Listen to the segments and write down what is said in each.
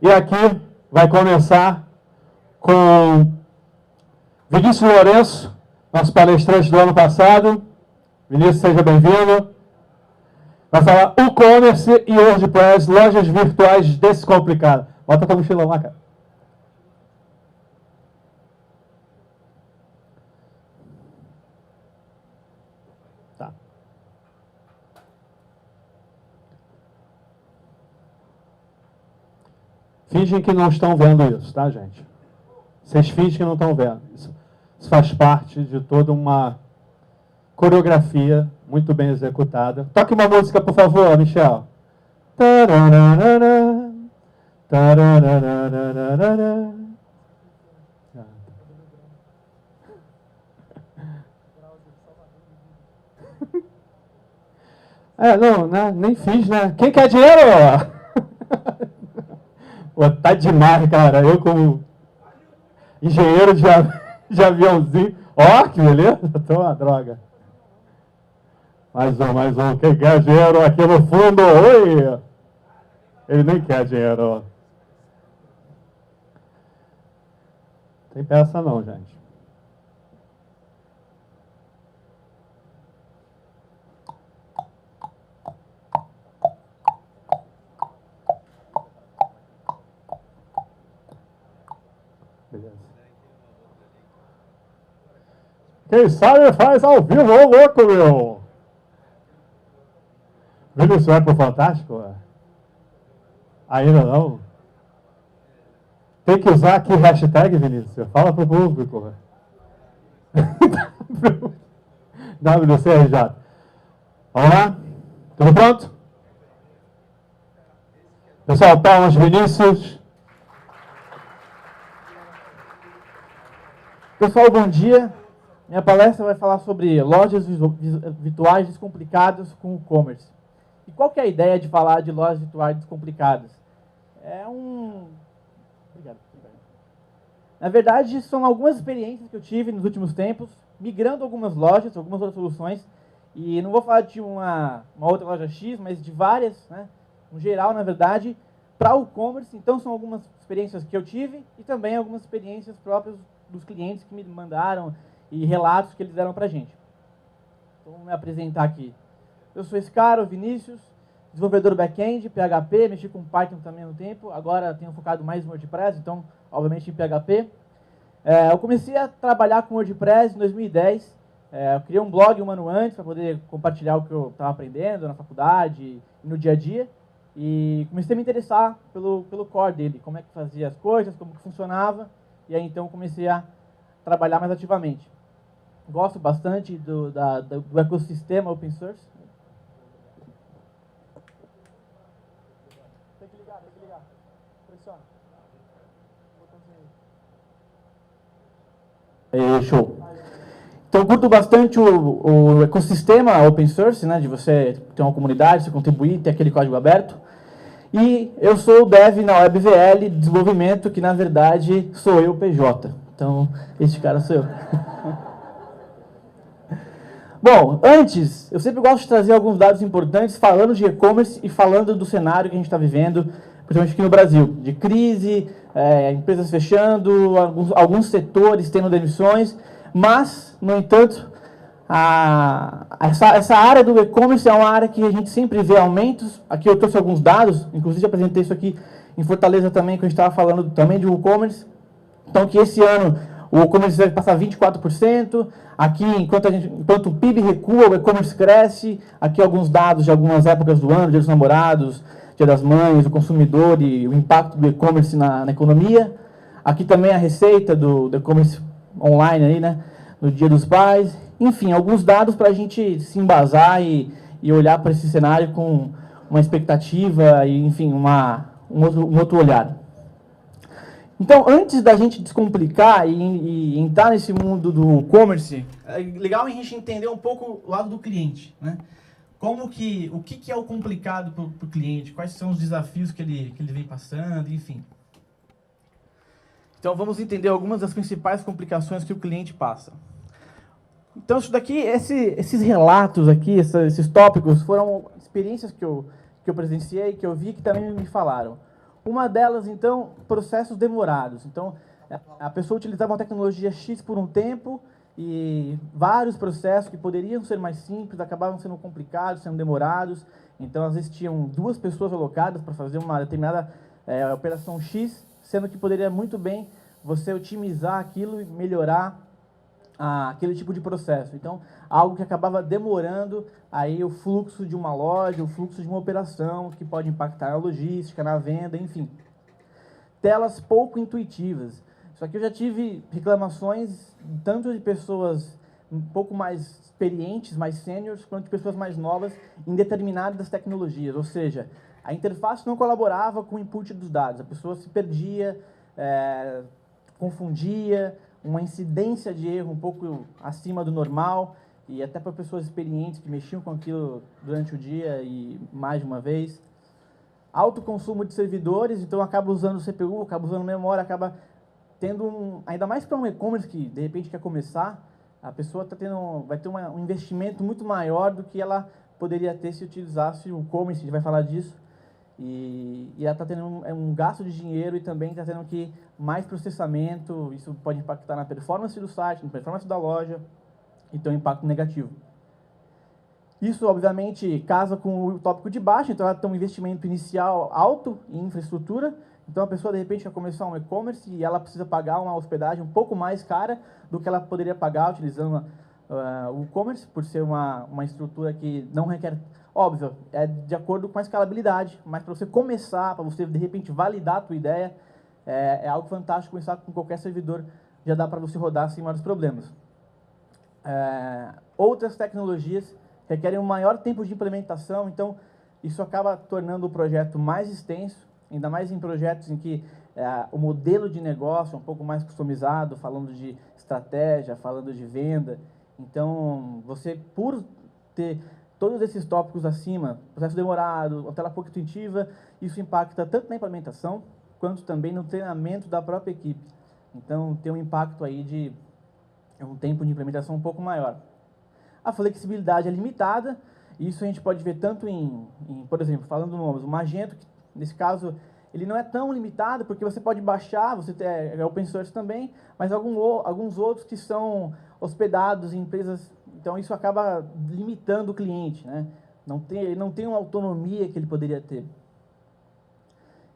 E aqui vai começar com Vinícius Lourenço, nosso palestrante do ano passado. Vinícius, seja bem-vindo. Vai falar e-commerce e WordPress, lojas virtuais descomplicadas. Bota tua mochila lá, cara. Tá. Fingem que não estão vendo isso, tá, gente? Vocês fingem que não estão vendo. Isso faz parte de toda uma coreografia muito bem executada. Toque uma música, por favor, Michel. Não, né? Nem fiz, né? Quem quer dinheiro? Pô, tá demais, cara. Eu como engenheiro de aviãozinho. Ó, que beleza. Tô uma droga. Mais um. Quem quer dinheiro aqui no fundo? Oi! Ele nem quer dinheiro. Tem peça não, gente. Beleza. Quem sabe faz ao vivo, ô louco, meu! Vinícius, vai pro Fantástico? Ainda não? Tem que usar aqui hashtag, Vinícius. Fala pro público. WCRJ. Vamos lá? Tudo pronto? Pessoal, palmas, Vinícius. Pessoal, bom dia. Minha palestra vai falar sobre lojas virtuais descomplicadas com e-commerce. E qual que é a ideia de falar de lojas virtuais descomplicadas? Obrigado. Na verdade, são algumas experiências que eu tive nos últimos tempos, migrando algumas lojas, algumas outras soluções. E não vou falar de uma outra loja X, mas de várias, né? No geral, na verdade, para o e-commerce. Então, são algumas experiências que eu tive e também algumas experiências próprias dos clientes que me mandaram e relatos que eles deram para a gente. Então, vou me apresentar aqui. Eu sou esse cara, o Vinícius, desenvolvedor back-end, PHP, mexi com Python também no tempo, agora tenho focado mais no WordPress, então, obviamente, em PHP. Eu comecei a trabalhar com WordPress em 2010, eu criei um blog um ano antes para poder compartilhar o que eu estava aprendendo na faculdade e no dia a dia, e comecei a me interessar pelo core dele, como é que fazia as coisas, como que funcionava, e aí então comecei a trabalhar mais ativamente. Gosto bastante do ecossistema open source. Tem que ligar. Pressiona. Show. Então, curto bastante o ecossistema open source, né, de você ter uma comunidade, você contribuir, ter aquele código aberto. E eu sou o dev na WebVL, desenvolvimento, que na verdade sou eu, PJ. Então, esse cara sou eu. Bom, antes, eu sempre gosto de trazer alguns dados importantes falando de e-commerce e falando do cenário que a gente está vivendo, principalmente aqui no Brasil, de crise, empresas fechando, alguns setores tendo demissões, mas, no entanto, essa área do e-commerce é uma área que a gente sempre vê aumentos. Aqui eu trouxe alguns dados, inclusive apresentei isso aqui em Fortaleza também, que a gente estava falando também de e-commerce. Então, que esse ano o e-commerce vai passar 24%, aqui, enquanto o PIB recua, o e-commerce cresce. Aqui alguns dados de algumas épocas do ano, Dia dos Namorados, Dia das Mães, o consumidor e o impacto do e-commerce na economia. Aqui também a receita do e-commerce online, aí, né, no Dia dos Pais. Enfim, alguns dados para a gente se embasar e olhar para esse cenário com uma expectativa e, enfim, um outro olhar. Então, antes da gente descomplicar e entrar nesse mundo do e-commerce, é legal a gente entender um pouco o lado do cliente, né? O que é o complicado para o cliente, quais são os desafios que ele vem passando, enfim. Então, vamos entender algumas das principais complicações que o cliente passa. Então, isso daqui, esses relatos aqui, esses tópicos, foram experiências que eu presenciei, que eu vi, que também me falaram. Uma delas, então, processos demorados. Então, a pessoa utilizava uma tecnologia X por um tempo e vários processos que poderiam ser mais simples acabavam sendo complicados, sendo demorados. Então, às vezes, tinham 2 pessoas alocadas para fazer uma determinada operação X, sendo que poderia muito bem você otimizar aquilo e melhorar aquele tipo de processo. Então, algo que acabava demorando aí o fluxo de uma loja, o fluxo de uma operação, que pode impactar na logística, na venda, enfim. Telas pouco intuitivas. Só que eu já tive reclamações tanto de pessoas um pouco mais experientes, mais sêniores, quanto de pessoas mais novas em determinadas tecnologias. Ou seja, a interface não colaborava com o input dos dados. A pessoa se perdia, confundia, uma incidência de erro um pouco acima do normal, e até para pessoas experientes que mexiam com aquilo durante o dia e mais de uma vez. Alto consumo de servidores, então acaba usando CPU, acaba usando memória, acaba tendo ainda mais para um e-commerce que de repente quer começar, a pessoa vai ter um investimento muito maior do que ela poderia ter se utilizasse o e-commerce, a gente vai falar disso. E ela está tendo um gasto de dinheiro e também está tendo que mais processamento, isso pode impactar na performance do site, na performance da loja, e ter um impacto negativo. Isso, obviamente, casa com o tópico de baixo, então ela tem um investimento inicial alto em infraestrutura, então a pessoa, de repente, vai começar um e-commerce e ela precisa pagar uma hospedagem um pouco mais cara do que ela poderia pagar utilizando o e-commerce, por ser uma estrutura que não requer... Óbvio, é de acordo com a escalabilidade, mas para você começar, para você, de repente, validar a tua ideia, é algo fantástico. Começar com qualquer servidor, já dá para você rodar sem maiores problemas. Outras tecnologias requerem um maior tempo de implementação, então isso acaba tornando o projeto mais extenso, ainda mais em projetos em que o modelo de negócio é um pouco mais customizado, falando de estratégia, falando de venda. Então, você, por ter todos esses tópicos acima, processo demorado, tela pouco intuitiva, isso impacta tanto na implementação, quanto também no treinamento da própria equipe. Então, tem um impacto aí de um tempo de implementação um pouco maior. A flexibilidade é limitada, e isso a gente pode ver tanto por exemplo, falando nomes, o Magento, que nesse caso ele não é tão limitado, porque você pode baixar, você é open source também, mas alguns outros que são hospedados em empresas, então isso acaba limitando o cliente, né? Ele não tem uma autonomia que ele poderia ter.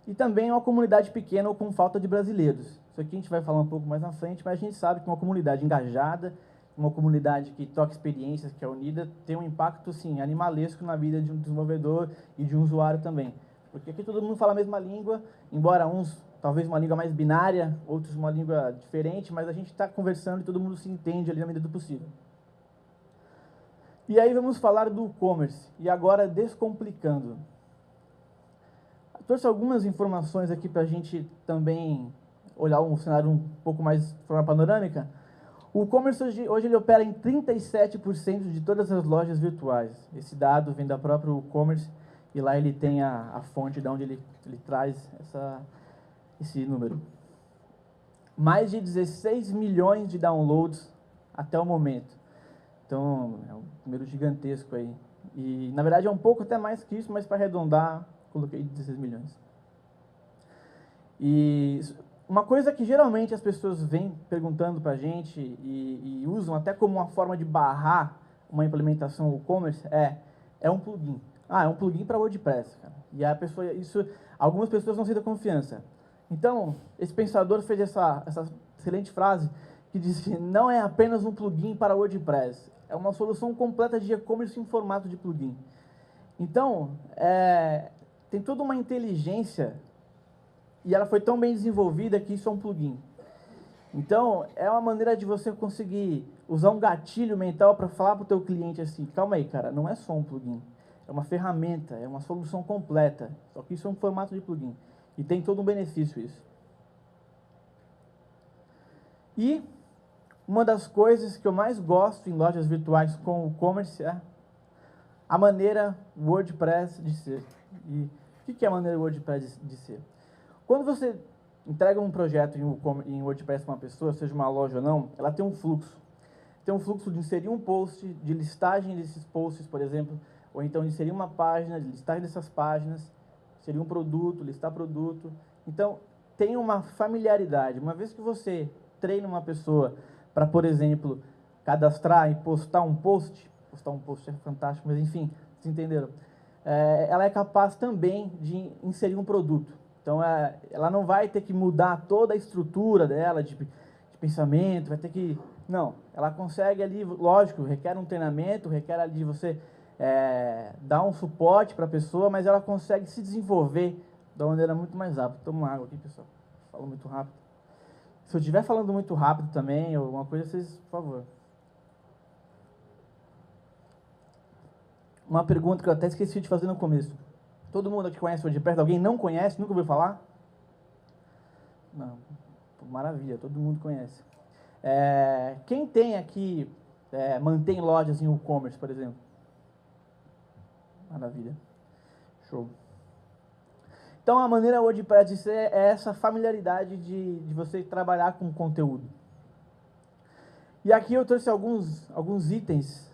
E também uma comunidade pequena ou com falta de brasileiros. Isso aqui a gente vai falar um pouco mais na frente, mas a gente sabe que uma comunidade engajada, uma comunidade que troca experiências, que é unida, tem um impacto, sim, animalesco na vida de um desenvolvedor e de um usuário também. Porque aqui todo mundo fala a mesma língua, embora uns, talvez uma língua mais binária, outros uma língua diferente, mas a gente está conversando e todo mundo se entende ali na medida do possível. E aí vamos falar do e-commerce, e agora descomplicando. Eu trouxe algumas informações aqui para a gente também olhar um cenário um pouco mais de forma panorâmica. O e-commerce hoje ele opera em 37% de todas as lojas virtuais. Esse dado vem da própria e-commerce e lá ele tem a fonte de onde ele traz esse número. Mais de 16 milhões de downloads até o momento. Então, é um número gigantesco aí. E, na verdade, é um pouco até mais que isso, mas para arredondar, coloquei 16 milhões. E uma coisa que geralmente as pessoas vêm perguntando para a gente e usam até como uma forma de barrar uma implementação e-commerce é um plugin. É um plugin para WordPress, cara. E algumas pessoas não sentem confiança. Então, esse pensador fez essa excelente frase que diz que não é apenas um plugin para WordPress, é uma solução completa de e-commerce em formato de plugin. Então, tem toda uma inteligência e ela foi tão bem desenvolvida que isso é um plugin. Então, é uma maneira de você conseguir usar um gatilho mental para falar para o teu cliente assim, calma aí, cara, não é só um plugin, é uma ferramenta, é uma solução completa, só que isso é um formato de plugin. E tem todo um benefício isso. E uma das coisas que eu mais gosto em lojas virtuais com o e-commerce é a maneira WordPress de ser. E o que é a maneira WordPress de ser? Quando você entrega um projeto em WordPress para uma pessoa, seja uma loja ou não, ela tem um fluxo. Tem um fluxo de inserir um post, de listagem desses posts, por exemplo, ou então de inserir uma página, de listagem dessas páginas. inserir um produto, listar produto. Então, tem uma familiaridade. Uma vez que você treina uma pessoa para, por exemplo, cadastrar e postar um post é fantástico, mas enfim, vocês entenderam? Ela é capaz também de inserir um produto. Então, ela não vai ter que mudar toda a estrutura dela de pensamento, vai ter que... Não, ela consegue ali, lógico, requer um treinamento, requer ali de você dar um suporte para a pessoa, mas ela consegue se desenvolver de uma maneira muito mais rápida. Toma uma água aqui, pessoal. Falo muito rápido. Se eu estiver falando muito rápido também, ou alguma coisa, vocês, por favor. Uma pergunta que eu até esqueci de fazer no começo. Todo mundo aqui conhece o WordPress? Alguém não conhece? Nunca ouviu falar? Não. Maravilha, todo mundo conhece. Quem tem aqui, mantém lojas em e-commerce, por exemplo? Maravilha. Show. Então, a maneira WordPress de ser é essa familiaridade de você trabalhar com conteúdo. E aqui eu trouxe alguns itens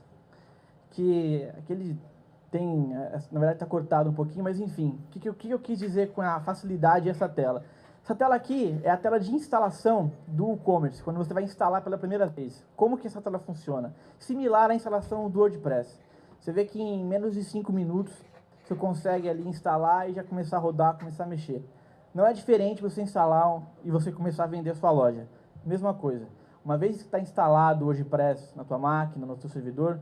que ele tem, na verdade está cortado um pouquinho, mas enfim, o que eu quis dizer com a facilidade dessa tela? Essa tela aqui é a tela de instalação do e-commerce, quando você vai instalar pela primeira vez. Como que essa tela funciona? Similar à instalação do WordPress. Você vê que em menos de 5 minutos você consegue ali instalar e já começar a rodar, começar a mexer. Não é diferente você instalar e você começar a vender a sua loja. Mesma coisa. Uma vez que está instalado o WordPress na tua máquina, no teu servidor,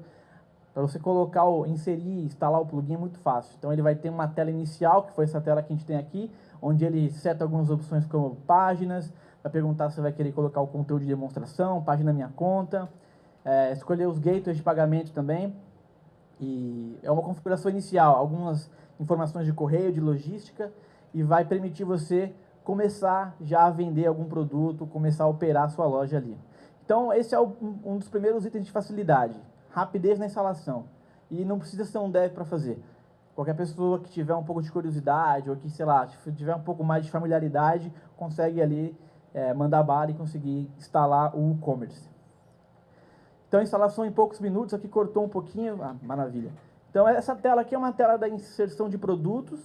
para você colocar, inserir, instalar o plugin é muito fácil. Então ele vai ter uma tela inicial, que foi essa tela que a gente tem aqui, onde ele seta algumas opções como páginas, vai perguntar se você vai querer colocar o conteúdo de demonstração, página minha conta, escolher os gateways de pagamento também. E é uma configuração inicial, algumas informações de correio, de logística, e vai permitir você começar já a vender algum produto, começar a operar a sua loja ali. Então, esse é um dos primeiros itens de facilidade. Rapidez na instalação. E não precisa ser um dev para fazer. Qualquer pessoa que tiver um pouco de curiosidade, ou que, sei lá, tiver um pouco mais de familiaridade, consegue ali mandar bala e conseguir instalar o e-commerce. Então, a instalação em poucos minutos, aqui cortou um pouquinho, maravilha. Então, essa tela aqui é uma tela da inserção de produtos,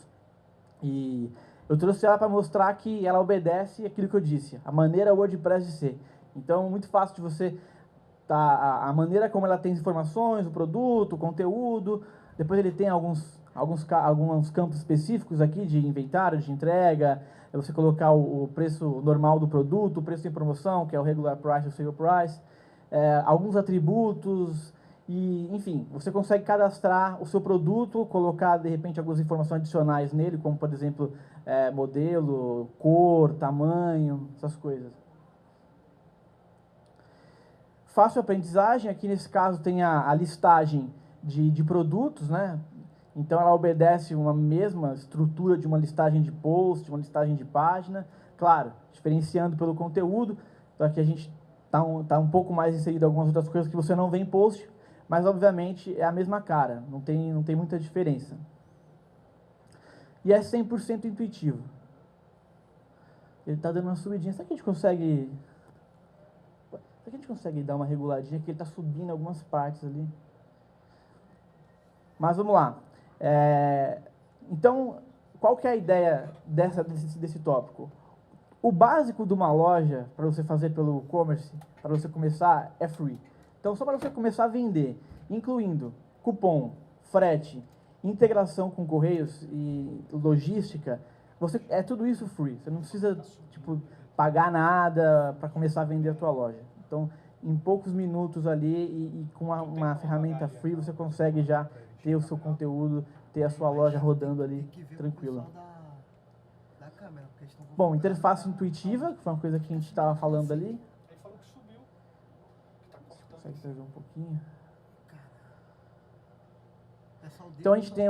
e eu trouxe ela para mostrar que ela obedece aquilo que eu disse, a maneira WordPress de ser. Então, muito fácil de você... a maneira como ela tem as informações, o produto, o conteúdo, depois ele tem alguns campos específicos aqui de inventário, de entrega, é você colocar o preço normal do produto, o preço em promoção, que é o regular price, o sale price, alguns atributos, e enfim, você consegue cadastrar o seu produto, colocar de repente algumas informações adicionais nele, como por exemplo, modelo, cor, tamanho, essas coisas. Fácil aprendizagem, aqui nesse caso tem a listagem de produtos, né? Então ela obedece uma mesma estrutura de uma listagem de post, uma listagem de página, claro, diferenciando pelo conteúdo, então aqui a gente está um pouco mais inserido em algumas outras coisas que você não vê em post, mas obviamente é a mesma cara, não tem muita diferença. E é 100% intuitivo. Ele está dando uma subidinha, será que a gente consegue... Será que a gente consegue dar uma reguladinha, que ele está subindo algumas partes ali? Mas vamos lá. Então, qual que é a ideia desse tópico? O básico de uma loja, para você fazer pelo e-commerce, para você começar, é free. Então, só para você começar a vender, incluindo cupom, frete, integração com correios e logística, tudo isso free. Você não precisa pagar nada para começar a vender a tua loja. Então, em poucos minutos ali e com uma ferramenta free, você consegue já ter o seu conteúdo, ter a sua loja rodando ali tranquila. Bom, interface intuitiva, que foi uma coisa que a gente estava falando ali. Ele falou que subiu. Consegue trazer um pouquinho? Então a gente tem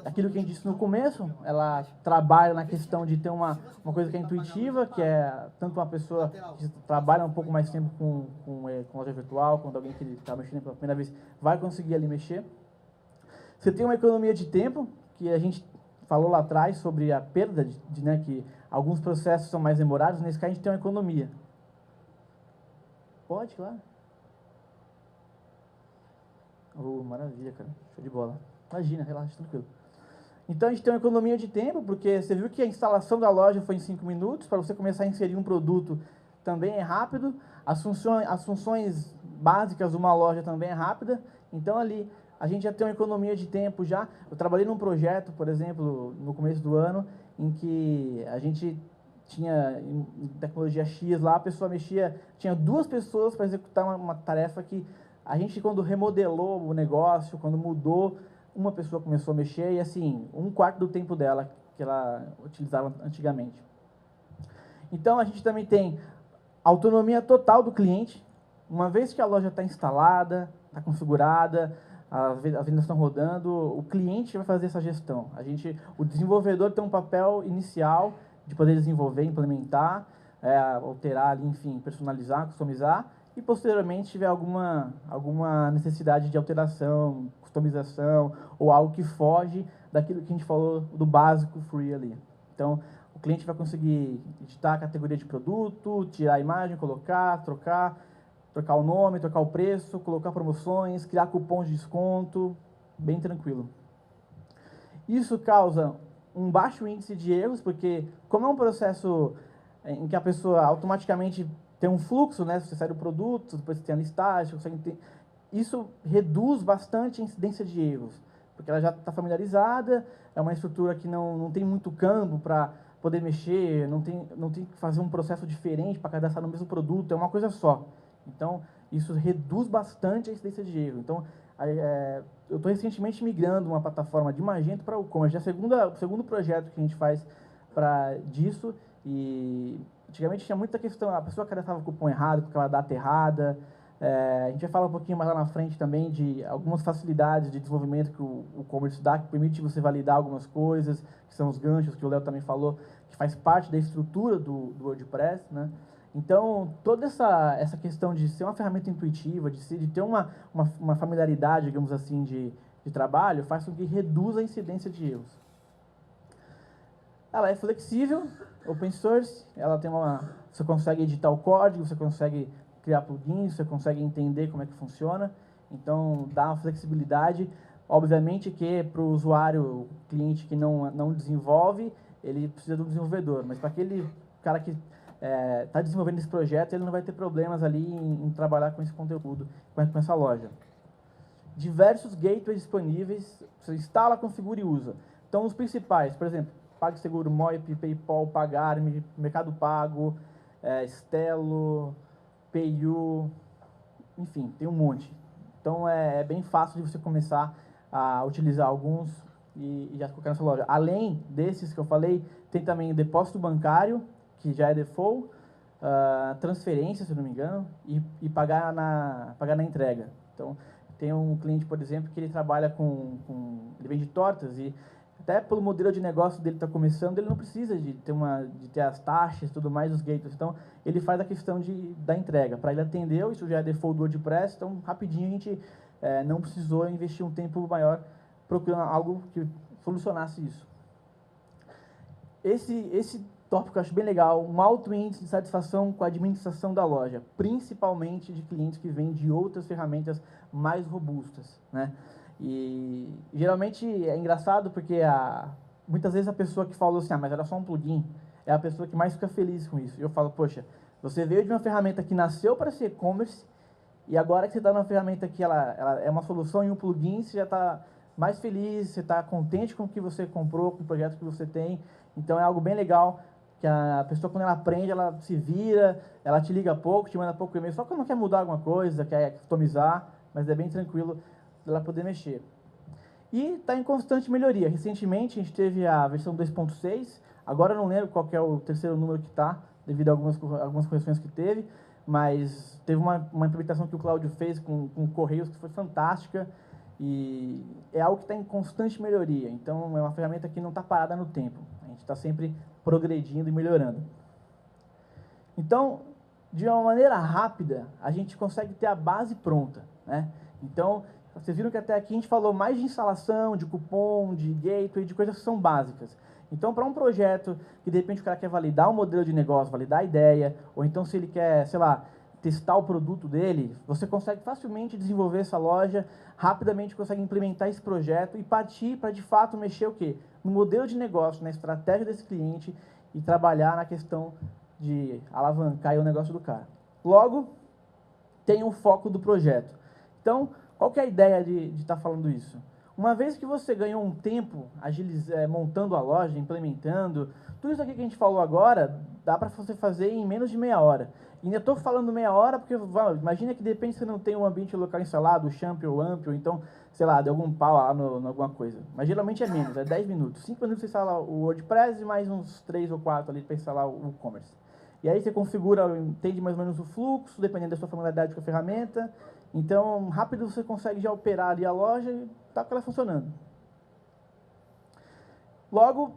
aquilo que a gente disse no começo, ela trabalha na questão de ter uma coisa que é intuitiva, que é tanto uma pessoa que trabalha um pouco mais tempo com loja virtual, quanto alguém que está mexendo pela primeira vez, vai conseguir ali mexer. Você tem uma economia de tempo, que a gente falou lá atrás sobre a perda, que alguns processos são mais demorados, nesse caso a gente tem uma economia. Pode, claro. Oh, maravilha, cara. Show de bola. Imagina, relaxa, tranquilo. Então, a gente tem uma economia de tempo, porque você viu que a instalação da loja foi em 5 minutos, para você começar a inserir um produto também é rápido, as funções básicas de uma loja também é rápida, então ali a gente já tem uma economia de tempo já. Eu trabalhei num projeto, por exemplo, no começo do ano, em que a gente tinha em tecnologia X lá, a pessoa mexia, tinha 2 pessoas para executar uma tarefa que a gente, quando remodelou o negócio, quando mudou, uma pessoa começou a mexer e, assim, 1/4 do tempo dela que ela utilizava antigamente. Então, a gente também tem autonomia total do cliente. Uma vez que a loja está instalada, está configurada, as vendas estão rodando, o cliente vai fazer essa gestão. O desenvolvedor tem um papel inicial de poder desenvolver, implementar, alterar ali, enfim, personalizar, customizar, e posteriormente, se tiver alguma necessidade de alteração, customização, ou algo que foge daquilo que a gente falou do básico free ali. Então, o cliente vai conseguir editar a categoria de produto, tirar a imagem, colocar, trocar o nome, trocar o preço, colocar promoções, criar cupons de desconto, bem tranquilo. Isso causa um baixo índice de erros, porque como é um processo em que a pessoa automaticamente tem um fluxo, né? Você sai do produto, depois você tem a listagem, isso reduz bastante a incidência de erros, porque ela já está familiarizada, é uma estrutura que não tem muito campo para poder mexer, não tem que fazer um processo diferente para cadastrar no mesmo produto, é uma coisa só. Então, isso reduz bastante a incidência de erro. Então, eu estou recentemente migrando uma plataforma de Magento para o e-commerce. É o segundo projeto que a gente faz disso. E antigamente tinha muita questão, a pessoa cadastrava o cupom errado, com aquela data errada. A gente vai falar um pouquinho mais lá na frente também de algumas facilidades de desenvolvimento que o e-commerce dá, que permite você validar algumas coisas, que são os ganchos, que o Léo também falou, que faz parte da estrutura do WordPress, né? Então, toda essa questão de ser uma ferramenta intuitiva, de ter uma familiaridade, digamos assim, de trabalho, faz com que reduza a incidência de erros. Ela é flexível, open source, você consegue editar o código, você consegue criar plugins, você consegue entender como é que funciona, então dá uma flexibilidade. Obviamente que para o usuário, o cliente que não desenvolve, ele precisa de um desenvolvedor, mas para aquele cara que está desenvolvendo esse projeto, ele não vai ter problemas ali em trabalhar com esse conteúdo, com essa loja. Diversos gateways disponíveis, você instala, configura e usa. Então, os principais, por exemplo, PagSeguro, Moip, PayPal, Pagar.me, Mercado Pago, Stelo, PayU, enfim, tem um monte. Então, é bem fácil de você começar a utilizar alguns e já colocar na sua loja. Além desses que eu falei, tem também o depósito bancário, que já é default, transferência, se não me engano, e pagar na entrega. Então, tem um cliente, por exemplo, que ele trabalha ele vende tortas e até pelo modelo de negócio dele está começando, ele não precisa de ter as taxas e tudo mais, os gateways. Então, ele faz a questão da entrega. Para ele atendeu, isso já é default do WordPress, então rapidinho a gente não precisou investir um tempo maior procurando algo que solucionasse isso. Esse tópico eu acho bem legal, um alto índice de satisfação com a administração da loja, principalmente de clientes que vêm de outras ferramentas mais robustas, né? E geralmente é engraçado porque muitas vezes a pessoa que falou assim, mas era só um plugin, é a pessoa que mais fica feliz com isso. Eu falo, poxa, você veio de uma ferramenta que nasceu para ser e-commerce e agora que você está numa ferramenta que ela é uma solução em um plugin, você já está mais feliz, você está contente com o que você comprou, com o projeto que você tem. Então é algo bem legal que a pessoa, quando ela aprende, ela se vira, ela te liga pouco, te manda pouco e-mail, só que não quer mudar alguma coisa, quer customizar, mas é bem tranquilo ela poder mexer. E está em constante melhoria. Recentemente a gente teve a versão 2.6, agora eu não lembro qual que é o terceiro número que está, devido a algumas correções que teve, mas teve uma implementação que o Cláudio fez com Correios que foi fantástica e é algo que está em constante melhoria. Então é uma ferramenta que não está parada no tempo. A gente está sempre progredindo e melhorando. Então, de uma maneira rápida, a gente consegue ter a base pronta, né? Então, vocês viram que até aqui a gente falou mais de instalação, de cupom, de gateway, de coisas que são básicas. Então, para um projeto que, de repente, o cara quer validar um modelo de negócio, validar a ideia, ou então se ele quer, sei lá, testar o produto dele, você consegue facilmente desenvolver essa loja, rapidamente consegue implementar esse projeto e partir para, de fato, mexer o quê? No modelo de negócio, na estratégia desse cliente e trabalhar na questão de alavancar o negócio do cara. Logo, tem o foco do projeto. Então, qual que é a ideia de estar falando isso? Uma vez que você ganhou um tempo montando a loja, implementando, tudo isso aqui que a gente falou agora, dá para você fazer em menos de meia hora. E ainda estou falando meia hora porque, imagina que de repente você não tem um ambiente local instalado, o champ ou amp, ou então, sei lá, deu algum pau lá no alguma coisa. Mas geralmente é menos, é 10 minutos. 5 minutos você instala o WordPress e mais uns 3 ou 4 ali para instalar o e-commerce. E aí você configura, entende mais ou menos o fluxo, dependendo da sua familiaridade com a ferramenta. Então, rápido você consegue já operar ali a loja e está com ela funcionando. Logo,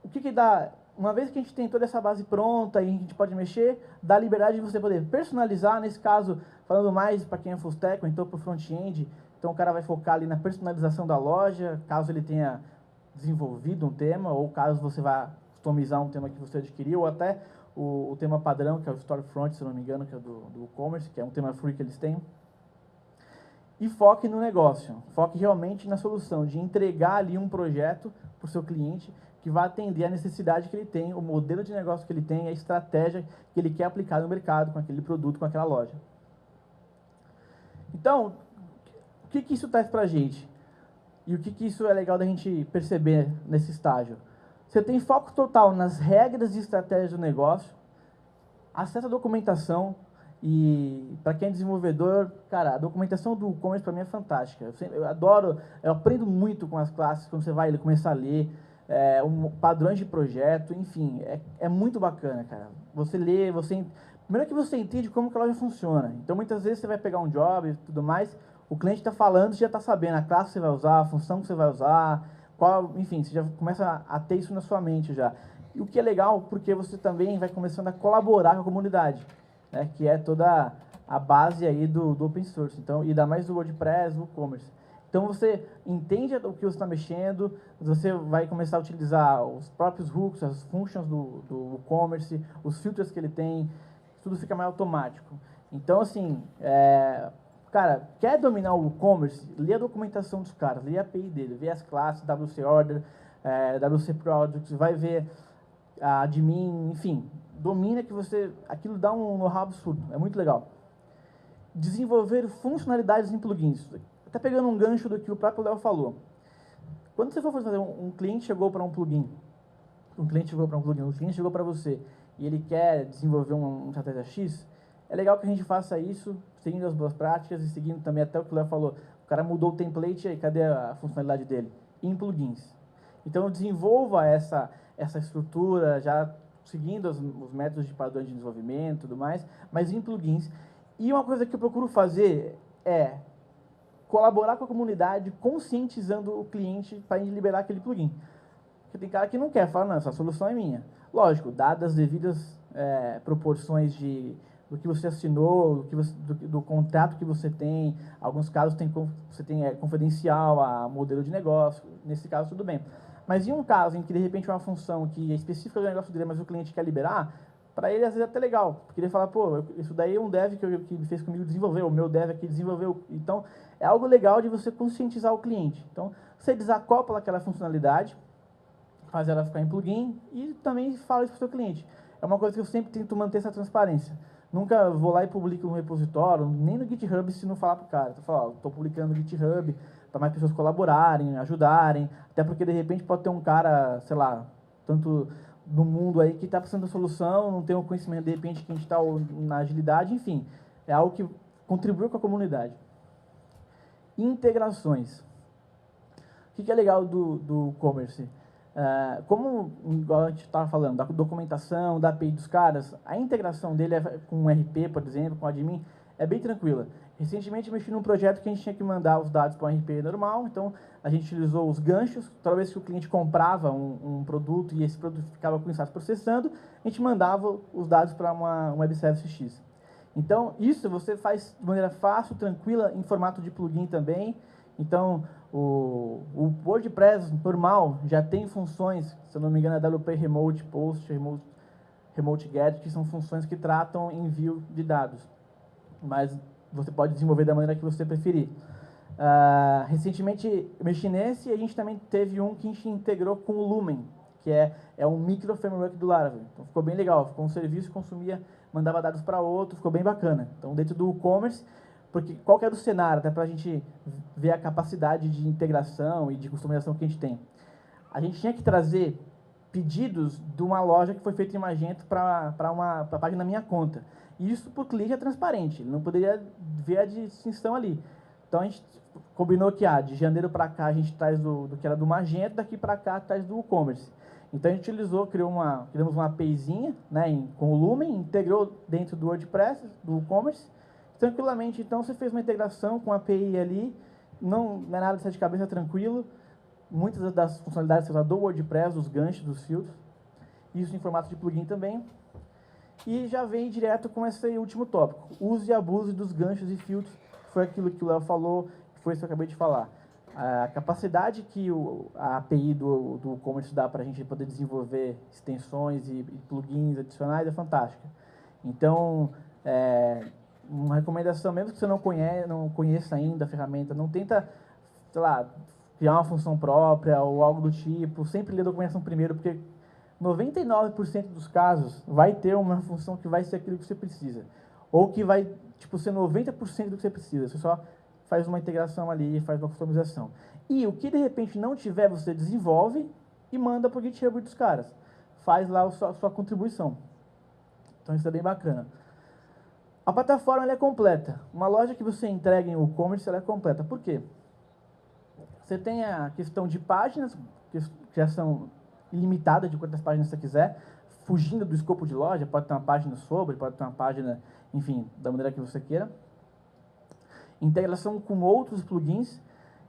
o que dá? Uma vez que a gente tem toda essa base pronta e a gente pode mexer, dá a liberdade de você poder personalizar, nesse caso, falando mais para quem é full stack, ou então para o front-end, então o cara vai focar ali na personalização da loja, caso ele tenha desenvolvido um tema, ou caso você vá customizar um tema que você adquiriu, ou até o tema padrão, que é o Storefront, se não me engano, que é do e-commerce, que é um tema free que eles têm. E foque no negócio, foque realmente na solução, de entregar ali um projeto para o seu cliente que vai atender a necessidade que ele tem, o modelo de negócio que ele tem, a estratégia que ele quer aplicar no mercado com aquele produto, com aquela loja. Então, o que isso traz para a gente? E o que isso é legal da gente perceber nesse estágio? Você tem foco total nas regras e estratégias do negócio, acesso à documentação, e para quem é desenvolvedor, cara, a documentação do e-commerce para mim é fantástica. Eu adoro, eu aprendo muito com as classes, quando você vai começar a ler, padrões de projeto, enfim, é muito bacana, cara. Você lê, primeiro que você entende como que a loja funciona. Então, muitas vezes você vai pegar um job e tudo mais, o cliente está falando, você já está sabendo a classe que você vai usar, a função que você vai usar, enfim, você já começa a ter isso na sua mente já. E o que é legal, porque você também vai começando a colaborar com a comunidade, né, que é toda a base aí do open source, então, e ainda mais do WordPress, do e-commerce. Então, você entende o que você está mexendo, você vai começar a utilizar os próprios hooks, as functions do e-commerce, os filtros que ele tem, tudo fica mais automático. Então, assim, cara, quer dominar o e-commerce? Lê a documentação dos caras, lê a API dele, vê as classes, WC Order, WC Products, vai ver a admin, enfim, domina que aquilo dá um know-how absurdo, é muito legal. Desenvolver funcionalidades em plugins. Até pegando um gancho do que o próprio Léo falou. Quando você for fazer um cliente chegou para um plugin, um cliente chegou para você e ele quer desenvolver uma estratégia X, é legal que a gente faça isso seguindo as boas práticas e seguindo também até o que o Léo falou. O cara mudou o template, aí cadê a funcionalidade dele? Em plugins. Então, desenvolva essa estrutura já seguindo os métodos de padrão de desenvolvimento e tudo mais, mas em plugins. E uma coisa que eu procuro fazer é colaborar com a comunidade, conscientizando o cliente para liberar aquele plugin. Porque tem cara que não quer, fala, não, essa solução é minha. Lógico, dadas as devidas proporções do que você assinou, do contrato que você tem, alguns casos você tem confidencial a modelo de negócio, nesse caso tudo bem. Mas em um caso em que de repente é uma função que é específica do negócio dele, mas o cliente quer liberar, para ele às vezes é até legal, porque ele fala, pô, isso daí é um dev que fez comigo desenvolveu, o meu dev aqui desenvolveu. Então, é algo legal de você conscientizar o cliente. Então, você desacopla aquela funcionalidade, faz ela ficar em plugin e também fala isso para o seu cliente. É uma coisa que eu sempre tento manter essa transparência. Nunca vou lá e publico no repositório, nem no GitHub se não falar para o cara. Eu falo, estou publicando no GitHub para mais pessoas colaborarem, ajudarem, até porque de repente pode ter um cara, sei lá, tanto no mundo aí que está precisando da solução, não tem o conhecimento de repente que a gente está na agilidade, enfim, é algo que contribui com a comunidade. Integrações. O que é legal do e-commerce? Como igual a gente estava falando, da documentação, da API dos caras, a integração dele com o RP, por exemplo, com o admin, é bem tranquila. Recentemente eu mexi num projeto que a gente tinha que mandar os dados para o RP normal, então a gente utilizou os ganchos, toda vez que o cliente comprava um produto e esse produto ficava com o status processando, a gente mandava os dados para uma web service X. Então, isso você faz de maneira fácil, tranquila, em formato de plugin também. Então, o WordPress normal já tem funções, se eu não me engano, é WP Remote Post, Remote Get, que são funções que tratam envio de dados. mas você pode desenvolver da maneira que você preferir. Recentemente eu mexi nesse e a gente também teve um que a gente integrou com o Lumen, que é um micro framework do Laravel. Então ficou bem legal, ficou um serviço que consumia, mandava dados para outro, ficou bem bacana. Então dentro do e-commerce, porque qual que era o cenário, até para a gente ver a capacidade de integração e de customização que a gente tem. A gente tinha que trazer pedidos de uma loja que foi feita em Magento para a página da minha conta. E isso para o cliente é transparente, ele não poderia ver a distinção ali. Então a gente combinou que de janeiro para cá a gente traz do que era do Magento, daqui para cá traz do e-commerce. Então a gente utilizou, criamos uma APIzinha, né, com o Lumen, integrou dentro do WordPress, do e-commerce, tranquilamente. Então você fez uma integração com a API ali, não é nada de sete cabeça, tranquilo. Muitas das funcionalidades você usa do WordPress, dos ganchos, dos filtros, isso em formato de plugin também. E já vem direto com esse último tópico, use e abuse dos ganchos e filtros, foi aquilo que o Léo falou, foi isso que eu acabei de falar. A capacidade que a API do e-commerce dá para a gente poder desenvolver extensões e plugins adicionais é fantástica. Então, uma recomendação, mesmo que você não conheça ainda a ferramenta, não tenta, sei lá, criar uma função própria ou algo do tipo, sempre lê a documentação primeiro, porque 99% dos casos vai ter uma função que vai ser aquilo que você precisa. Ou que vai ser 90% do que você precisa. Você só faz uma integração ali, faz uma customização. E o que de repente não tiver, você desenvolve e manda para o GitHub dos caras. Faz lá a sua contribuição. Então isso é bem bacana. A plataforma ela é completa. Uma loja que você entrega em e-commerce ela é completa. Por quê? Você tem a questão de páginas, que já são ilimitadas de quantas páginas você quiser, fugindo do escopo de loja, pode ter uma página sobre, pode ter uma página, enfim, da maneira que você queira. Integração com outros plugins.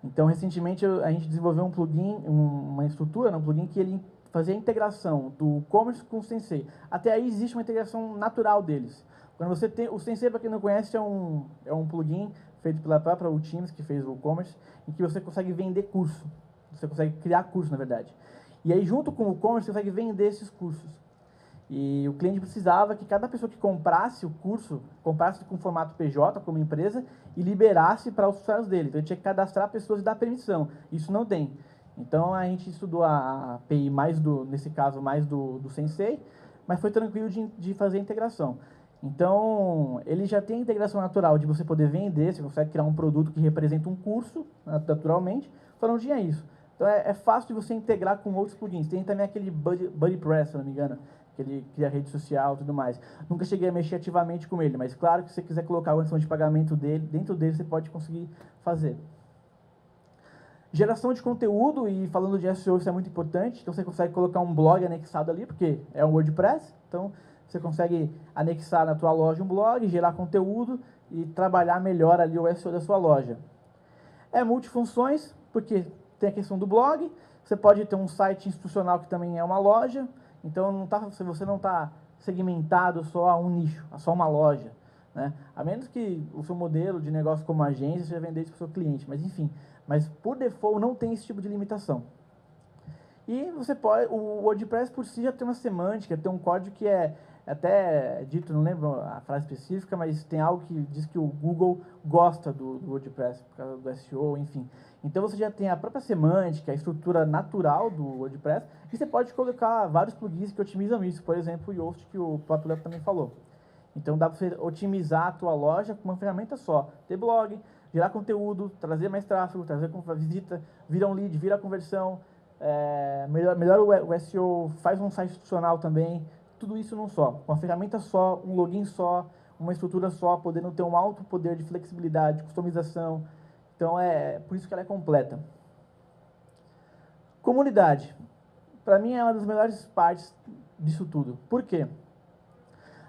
Então, recentemente, a gente desenvolveu um plugin, uma estrutura, um plugin que ele fazia a integração do e-commerce com o Sensei. Até aí existe uma integração natural deles. Quando você tem, o Sensei, para quem não conhece, é um plugin feito pela própria Teams, que fez o e-commerce, em que você consegue vender curso. Você consegue criar curso, na verdade. E aí, junto com o e-commerce, você consegue vender esses cursos. E o cliente precisava que cada pessoa que comprasse o curso, comprasse com formato PJ, como empresa, e liberasse para os funcionários dele. Então, ele tinha que cadastrar pessoas e dar permissão. Isso não tem. Então, a gente estudou a API, nesse caso, mais do Sensei, mas foi tranquilo de fazer a integração. Então, ele já tem a integração natural de você poder vender, você consegue criar um produto que representa um curso, naturalmente, só não tinha isso. Então, é fácil de você integrar com outros plugins. Tem também aquele BuddyPress, se não me engano, que ele cria rede social e tudo mais. Nunca cheguei a mexer ativamente com ele, mas claro que se você quiser colocar a condição de pagamento dele, dentro dele você pode conseguir fazer. Geração de conteúdo, e falando de SEO, isso é muito importante. Então, você consegue colocar um blog anexado ali, porque é um WordPress. Então, você consegue anexar na tua loja um blog, gerar conteúdo e trabalhar melhor ali o SEO da sua loja. É multifunções, porque tem a questão do blog, você pode ter um site institucional que também é uma loja, então você não está segmentado só a um nicho, a só uma loja, né? A menos que o seu modelo de negócio como agência seja vender isso para o seu cliente, mas enfim, mas por default não tem esse tipo de limitação. E o WordPress por si já tem uma semântica, tem um código que é até dito, não lembro a frase específica, mas tem algo que diz que o Google gosta do WordPress por causa do SEO, enfim. Então você já tem a própria semântica, a estrutura natural do WordPress, e você pode colocar vários plugins que otimizam isso, por exemplo, o Yoast, que o próprio Léo também falou. Então dá para você otimizar a tua loja com uma ferramenta só. Ter blog, gerar conteúdo, trazer mais tráfego, trazer visita, vira um lead, vira conversão, melhora o SEO, faz um site institucional também, tudo isso num só, uma ferramenta só, um login só, uma estrutura só, podendo ter um alto poder de flexibilidade, customização. Então, por isso que ela é completa. Comunidade. Para mim, é uma das melhores partes disso tudo. Por quê?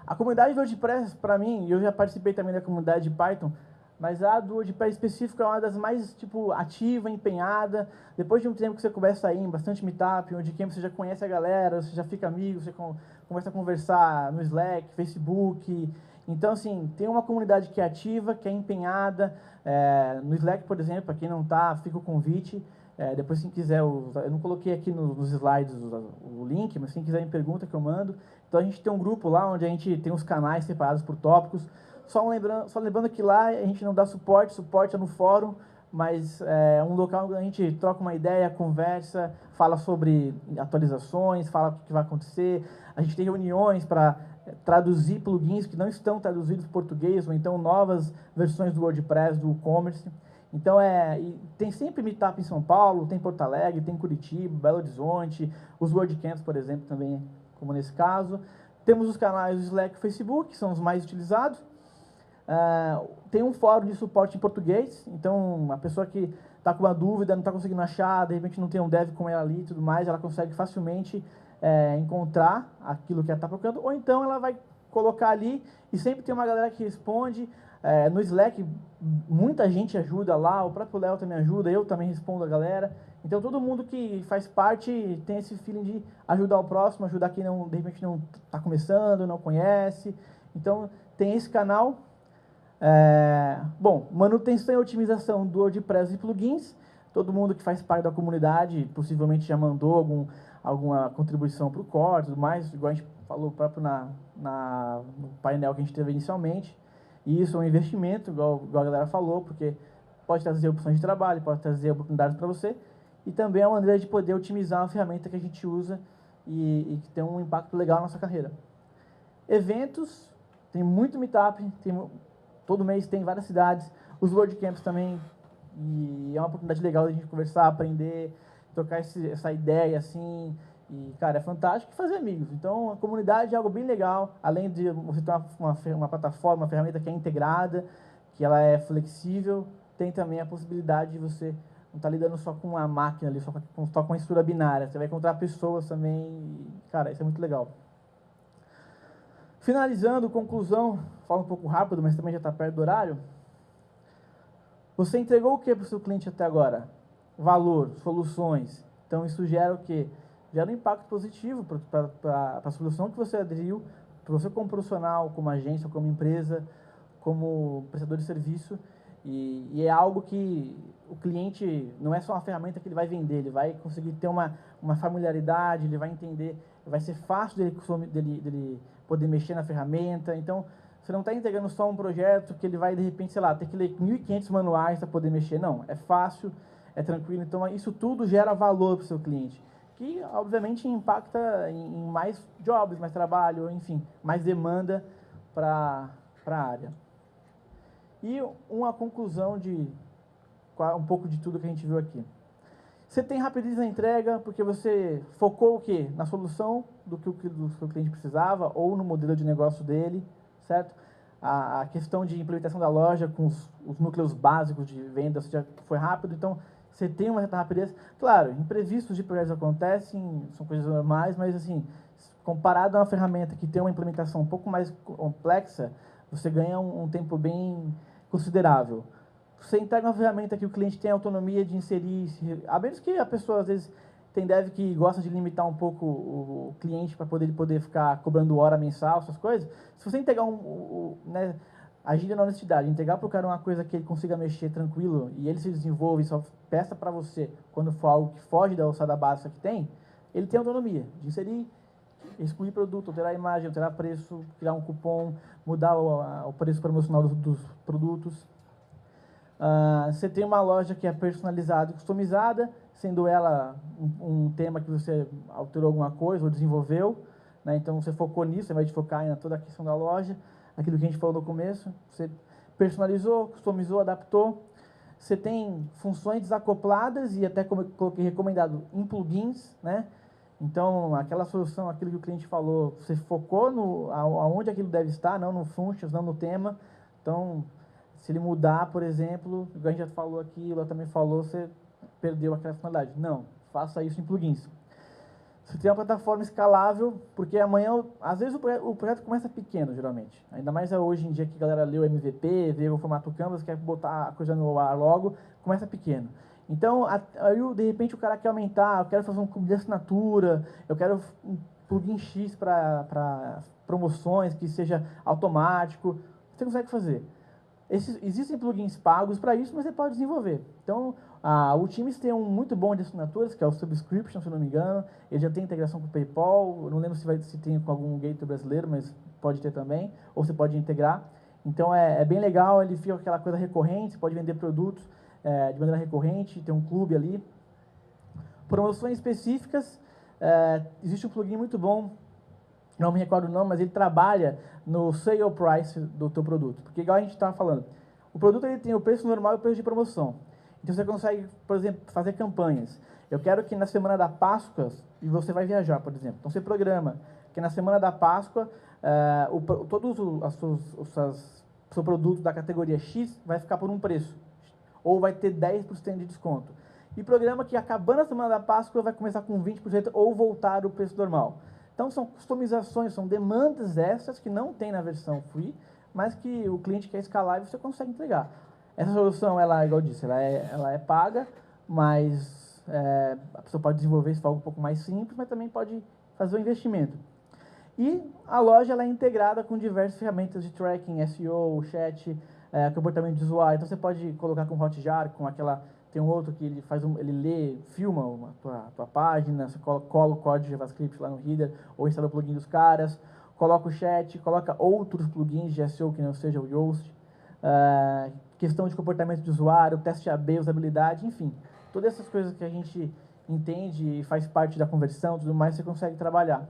A comunidade do WordPress, para mim, eu já participei também da comunidade de Python, mas a do WordPress específico é uma das mais, ativa, empenhada. Depois de um tempo que você começa a ir em bastante meetup, onde você já conhece a galera, você já fica amigo, você começa a conversar no Slack, Facebook. Então, assim, tem uma comunidade que é ativa, que é empenhada. No Slack, por exemplo, para quem não está, fica o convite. Depois, quem quiser, eu não coloquei aqui nos slides o link, mas quem quiser me pergunta que eu mando. Então, a gente tem um grupo lá onde a gente tem os canais separados por tópicos. Só lembrando que lá a gente não dá suporte é no fórum, mas é um local onde a gente troca uma ideia, conversa, fala sobre atualizações, fala o que vai acontecer. A gente tem reuniões para traduzir plugins que não estão traduzidos para português, ou então novas versões do WordPress, do e-commerce. Então, tem sempre meetup em São Paulo, tem Porto Alegre, tem Curitiba, Belo Horizonte, os WordCamps, por exemplo, também, como nesse caso. Temos os canais do Slack e Facebook, que são os mais utilizados. Tem um fórum de suporte em português, então a pessoa que está com uma dúvida, não está conseguindo achar, de repente não tem um dev com ela ali e tudo mais, ela consegue facilmente encontrar aquilo que ela está procurando, ou então ela vai colocar ali e sempre tem uma galera que responde. No Slack, muita gente ajuda lá, o próprio Léo também ajuda, eu também respondo a galera. Então, todo mundo que faz parte tem esse feeling de ajudar o próximo, ajudar quem não, de repente não está começando, não conhece. Então, tem esse canal. Bom, manutenção e otimização do WordPress e plugins. Todo mundo que faz parte da comunidade possivelmente já mandou alguma contribuição para o core, tudo mais, igual a gente falou próprio no painel que a gente teve inicialmente. E isso é um investimento, igual a galera falou, porque pode trazer opções de trabalho, pode trazer oportunidades para você, e também é uma maneira de poder otimizar uma ferramenta que a gente usa e que tem um impacto legal na nossa carreira. Eventos, tem muito meetup, todo mês tem várias cidades, os WordCamps também, e é uma oportunidade legal de a gente conversar, aprender, trocar essa ideia, assim. E, cara, é fantástico fazer amigos. Então, a comunidade é algo bem legal, além de você ter uma plataforma, uma ferramenta que é integrada, que ela é flexível, tem também a possibilidade de você não estar lidando só com uma máquina ali, só com uma estrutura binária. Você vai encontrar pessoas também, e, cara, isso é muito legal. Finalizando, conclusão, falo um pouco rápido, mas também já está perto do horário. Você entregou o que para o seu cliente até agora? Valor, soluções. Então, isso gera o quê? Gera um impacto positivo para a solução que você aderiu, para você como profissional, como agência, como empresa, como prestador de serviço. E é algo que o cliente, não é só uma ferramenta que ele vai vender, ele vai conseguir ter uma familiaridade, ele vai entender, vai ser fácil dele poder mexer na ferramenta. Então, você não está entregando só um projeto que ele vai, de repente, sei lá, ter que ler 1.500 manuais para poder mexer. Não, é fácil, é tranquilo. Então, isso tudo gera valor para o seu cliente, que, obviamente, impacta em mais jobs, mais trabalho, enfim, mais demanda para a área. E uma conclusão de um pouco de tudo que a gente viu aqui. Você tem rapidez na entrega porque você focou o quê? Na solução do que o seu cliente precisava ou no modelo de negócio dele, certo? A questão de implementação da loja com os núcleos básicos de venda já foi rápido, então você tem uma certa rapidez. Claro, imprevistos de projetos acontecem, são coisas normais, mas assim, comparado a uma ferramenta que tem uma implementação um pouco mais complexa, você ganha um tempo bem considerável. Você entrega uma ferramenta que o cliente tem autonomia de inserir, a menos que a pessoa, às vezes, tem dev que gosta de limitar um pouco o cliente para poder ficar cobrando hora mensal, essas coisas. Se você entregar agindo na honestidade, entregar para o cara uma coisa que ele consiga mexer tranquilo e ele se desenvolve e só peça para você quando for algo que foge da alçada básica que tem, ele tem autonomia de inserir, excluir produto, alterar a imagem, alterar preço, criar um cupom, mudar o preço promocional dos produtos. Você tem uma loja que é personalizada e customizada, sendo ela um tema que você alterou alguma coisa ou desenvolveu, né? Então você focou nisso, você vai focar em toda a questão da loja, aquilo que a gente falou no começo, você personalizou, customizou, adaptou. Você tem funções desacopladas e até, como eu coloquei, recomendado em plugins, né? Então, aquela solução, aquilo que o cliente falou, você focou aonde aquilo deve estar, não no functions, não no tema. Então, se ele mudar, por exemplo, igual a gente já falou aqui, ela também falou, você perdeu aquela funcionalidade. Não, faça isso em plugins. Você tem uma plataforma escalável, porque amanhã, às vezes o projeto começa pequeno, geralmente. Ainda mais hoje em dia que a galera lê o MVP, vê o formato Canvas, quer botar a coisa no ar logo, começa pequeno. Então, aí, de repente, o cara quer aumentar, eu quero fazer um clube de assinatura, eu quero um plugin X para promoções, que seja automático. Você consegue fazer. Existem plugins pagos para isso, mas você pode desenvolver. Então, o Teams tem um muito bom de assinaturas, que é o Subscription, se eu não me engano. Ele já tem integração com o PayPal. Eu não lembro se tem com algum gateway brasileiro, mas pode ter também. Ou você pode integrar. Então, é bem legal, ele fica com aquela coisa recorrente, você pode vender produtos de maneira recorrente, tem um clube ali. Promoções específicas, existe um plugin muito bom, não me recordo o nome, mas ele trabalha no sale price do teu produto. Porque, igual a gente estava falando, o produto ele tem o preço normal e o preço de promoção. Então, você consegue, por exemplo, fazer campanhas. Eu quero que na semana da Páscoa, e você vai viajar, por exemplo, então você programa que na semana da Páscoa, todos os seu produto da categoria X vai ficar por um preço, ou vai ter 10% de desconto. E programa que acabando a semana da Páscoa vai começar com 20% ou voltar o preço normal. Então, são customizações, são demandas extras que não tem na versão free, mas que o cliente quer escalar e você consegue entregar. Essa solução, ela, igual eu disse, ela é paga, mas a pessoa pode desenvolver se for algo um pouco mais simples, mas também pode fazer o investimento. E a loja ela é integrada com diversas ferramentas de tracking, SEO, chat, comportamento de usuário. Então, você pode colocar com Hotjar, com aquela... Tem um outro que ele lê, filma a tua página, você cola o código JavaScript lá no header, ou instala o plugin dos caras, coloca o chat, coloca outros plugins de SEO que não seja o Yoast, questão de comportamento de usuário, teste AB, usabilidade, enfim. Todas essas coisas que a gente entende e faz parte da conversão, tudo mais, você consegue trabalhar.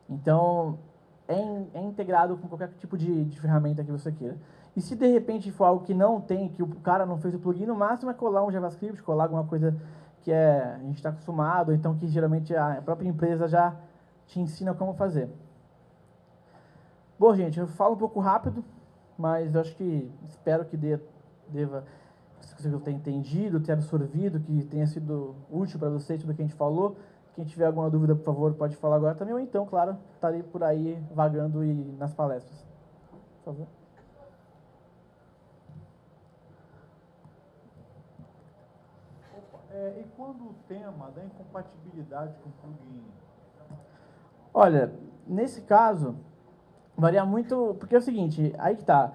Então, é integrado com qualquer tipo de ferramenta que você queira. E se de repente for algo que não tem, que o cara não fez o plugin, no máximo é colar um JavaScript, colar alguma coisa que a gente está acostumado, ou então que geralmente a própria empresa já te ensina como fazer. Bom, gente, eu falo um pouco rápido, mas eu acho que espero que deva você tenha entendido, tenha absorvido, que tenha sido útil para você tudo que a gente falou. Quem tiver alguma dúvida, por favor, pode falar agora também, ou então, claro, estarei por aí vagando e nas palestras. Por favor. E quando o tema da incompatibilidade com o plugin? Olha, nesse caso, varia muito, porque é o seguinte, aí que tá.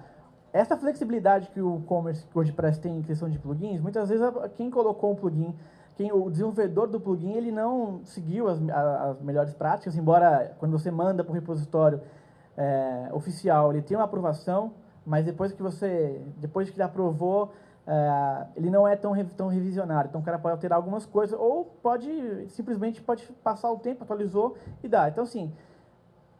Essa flexibilidade que o commerce, que o WordPress tem em questão de plugins, muitas vezes quem colocou o plugin, o desenvolvedor do plugin, ele não seguiu as melhores práticas, embora quando você manda para o repositório oficial, ele tem uma aprovação, mas depois que ele aprovou, ele não é tão revisionário. Então, o cara pode alterar algumas coisas, ou simplesmente pode passar o tempo, atualizou e dá. Então, assim,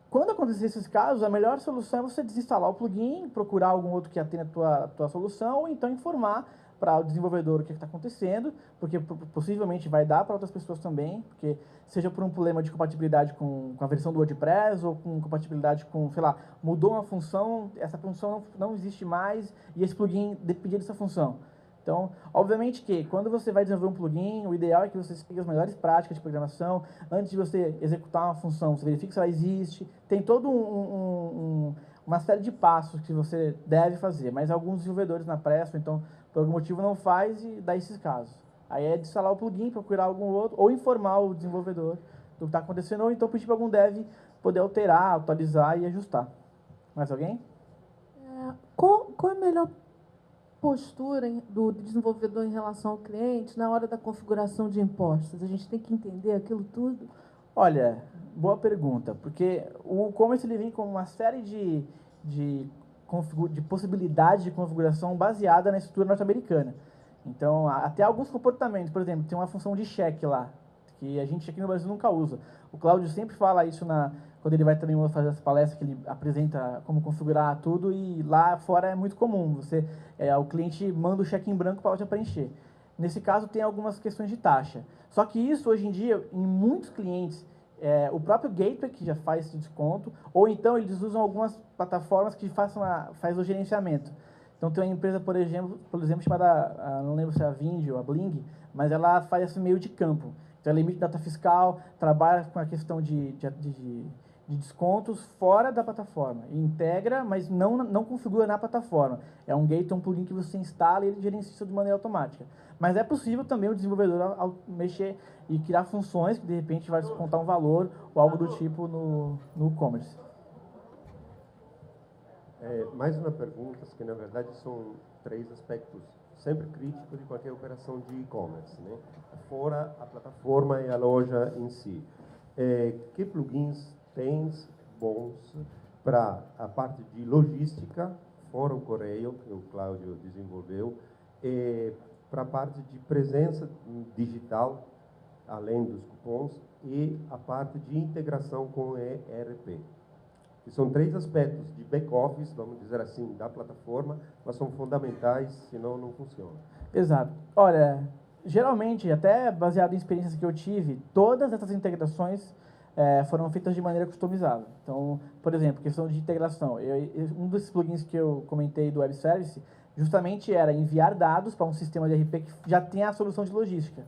quando acontecer esses casos, a melhor solução é você desinstalar o plugin, procurar algum outro que atenda a tua solução, ou então informar para o desenvolvedor o que está acontecendo, porque possivelmente vai dar para outras pessoas também, porque seja por um problema de compatibilidade com a versão do WordPress, ou com compatibilidade com, sei lá, mudou uma função, essa função não existe mais, e esse plugin dependia dessa função. Então, obviamente que quando você vai desenvolver um plugin, o ideal é que você siga as melhores práticas de programação. Antes de você executar uma função, você verifica se ela existe. Tem todo uma série de passos que você deve fazer, mas alguns desenvolvedores na pressa, então, por algum motivo não faz e dá esses casos. Aí é de instalar o plugin, procurar algum outro, ou informar o desenvolvedor do que está acontecendo, ou então pedir para algum dev poder alterar, atualizar e ajustar. Mais alguém? Qual é a melhor postura do desenvolvedor em relação ao cliente na hora da configuração de impostos? A gente tem que entender aquilo tudo? Olha, boa pergunta, porque o e-commerce ele vem com uma série de possibilidades de configuração baseada na estrutura norte-americana. Então, até alguns comportamentos, por exemplo, tem uma função de cheque lá, que a gente aqui no Brasil nunca usa. O Cláudio sempre fala isso quando ele vai também fazer as palestras, que ele apresenta como configurar tudo, e lá fora é muito comum. O cliente manda o cheque em branco para você preencher. Nesse caso, tem algumas questões de taxa. Só que isso, hoje em dia, em muitos clientes, o próprio Gateway que já faz esse desconto, ou então eles usam algumas plataformas que faz o gerenciamento. Então, tem uma empresa, por exemplo chamada, não lembro se é a Vind ou a Bling, mas ela faz esse meio de campo. Então, ela emite data fiscal, trabalha com a questão de descontos fora da plataforma. E integra, mas não configura na plataforma. É um gateway, um plugin que você instala e ele gerencia isso de maneira automática. Mas é possível também o desenvolvedor ao mexer e criar funções que, de repente, vai descontar um valor ou algo do tipo no e-commerce. Mais uma pergunta, que na verdade são 3 aspectos sempre críticos de qualquer operação de e-commerce, né? Fora a plataforma e a loja em si. Que plugins tens bons para a parte de logística, fora o correio, que o Cláudio desenvolveu, para a parte de presença digital, além dos cupons, e a parte de integração com o ERP. Que são 3 aspectos de back-office, vamos dizer assim, da plataforma, mas são fundamentais, senão não funciona. Exato. Olha, geralmente, até baseado em experiências que eu tive, todas essas integrações foram feitas de maneira customizada. Então, por exemplo, questão de integração. Um dos plugins que eu comentei do Web Service, justamente era enviar dados para um sistema de ERP que já tem a solução de logística.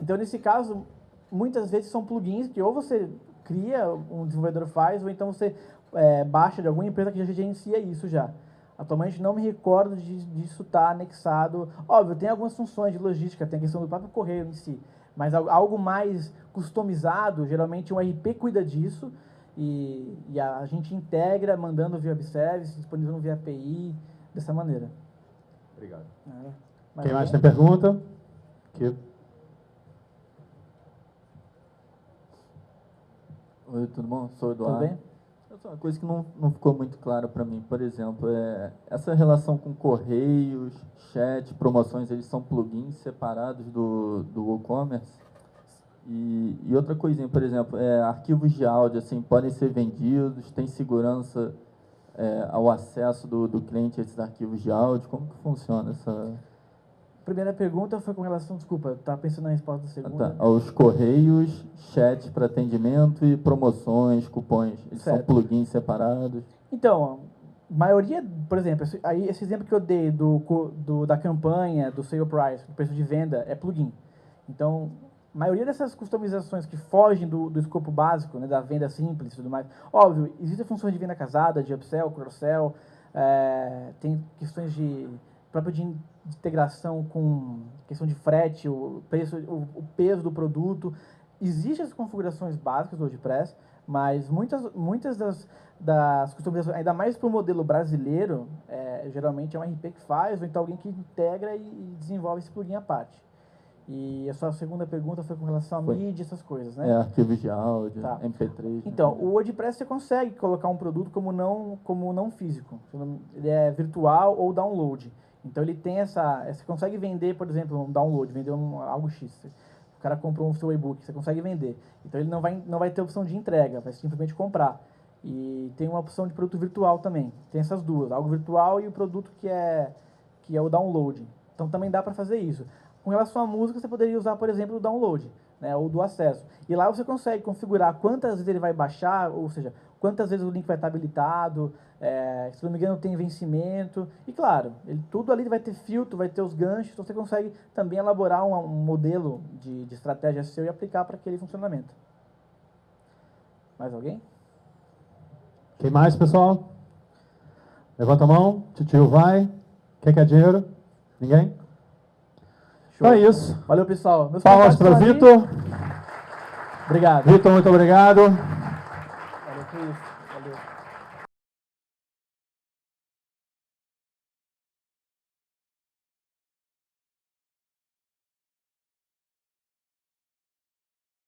Então, nesse caso, muitas vezes são plugins que ou você cria, um desenvolvedor faz, ou então você baixa de alguma empresa que já gerencia isso já. Atualmente não me recordo disso estar anexado. Óbvio, tem algumas funções de logística, tem a questão do próprio correio em si, mas algo mais customizado, geralmente um ERP cuida disso e a gente integra, mandando via web service, disponibilizando via API, dessa maneira. Obrigado. Quem mais tem pergunta? Aqui. Oi, tudo bom? Sou o Eduardo. Tudo bem? Uma coisa que não ficou muito clara para mim, por exemplo, essa relação com correios, chat, promoções, eles são plugins separados do WooCommerce? E outra coisinha, por exemplo, arquivos de áudio assim, podem ser vendidos, tem segurança ao acesso do cliente a esses arquivos de áudio? Como que funciona essa... Primeira pergunta foi com relação, desculpa, estava pensando na resposta da segunda. Aos correios, chat para atendimento e promoções, cupons. Eles são plugins separados? Então, maioria, por exemplo, esse exemplo que eu dei da campanha, do sale price, do preço de venda, é plugin. Então, a maioria dessas customizações que fogem do escopo básico, né, da venda simples e tudo mais, óbvio, existem funções de venda casada, de upsell, cross-sell, tem questões próprio de integração com questão de frete, o peso do produto. Existem as configurações básicas do WordPress, mas muitas das customizações, ainda mais para o modelo brasileiro, geralmente é um RP que faz, ou então alguém que integra e desenvolve esse plugin à parte. E a sua segunda pergunta foi com relação à mídia, essas coisas, né? Arquivos de áudio, tá. MP3. Então, o WordPress você consegue colocar um produto como não físico. Ele é virtual ou download. Então, ele tem você consegue vender, por exemplo, um download, vender algo X. O cara comprou um seu e-book, você consegue vender. Então, ele não vai ter opção de entrega, vai simplesmente comprar. E tem uma opção de produto virtual também. Tem essas duas, algo virtual e o produto que é o download. Então, também dá para fazer isso. Com relação à música, você poderia usar, por exemplo, o download, né, ou do acesso. E lá você consegue configurar quantas vezes ele vai baixar, ou seja, quantas vezes o link vai estar habilitado, se não me engano tem vencimento. E claro, tudo ali vai ter filtro, vai ter os ganchos, então você consegue também elaborar um modelo de estratégia seu e aplicar para aquele funcionamento. Mais alguém? Quem mais, pessoal? Levanta a mão, titio vai. Quem quer dinheiro? Ninguém? Então é isso. Valeu, pessoal. Meus Palmas para o contatos estão ali. Vitor. Obrigado. Vitor, muito obrigado. Valeu, que isso.